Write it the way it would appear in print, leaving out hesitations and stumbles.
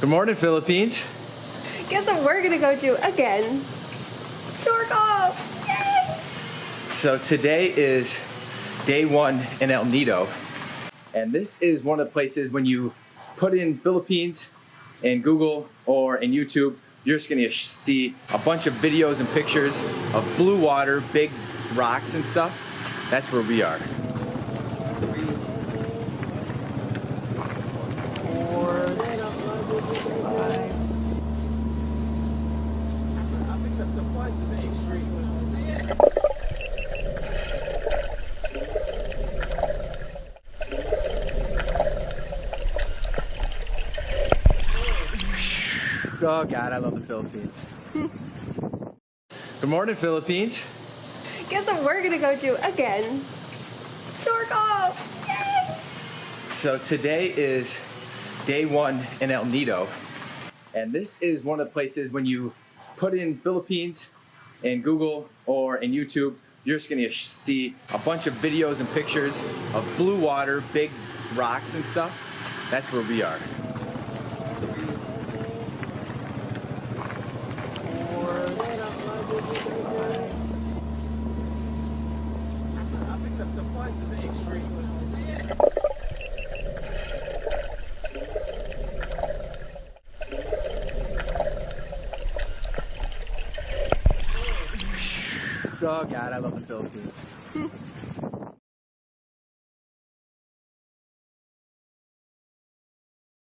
Good morning, Philippines. Guess what we're gonna go to again? Snorkel! Yay! So today is day one in El Nido. And this is one of the places when you put in Philippines in Google or in YouTube, you're just gonna see a bunch of videos and pictures of blue water, big rocks and stuff. That's where we are. Oh God, I love the Philippines. Good morning, Philippines. Guess what we're gonna go to again? Snorkel! Yay! So today is day one in El Nido. And this is one of the places when you put in Philippines in Google or in YouTube, you're just gonna see a bunch of videos and pictures of blue water, big rocks and stuff. That's where we are. Oh God, I love the Philippines.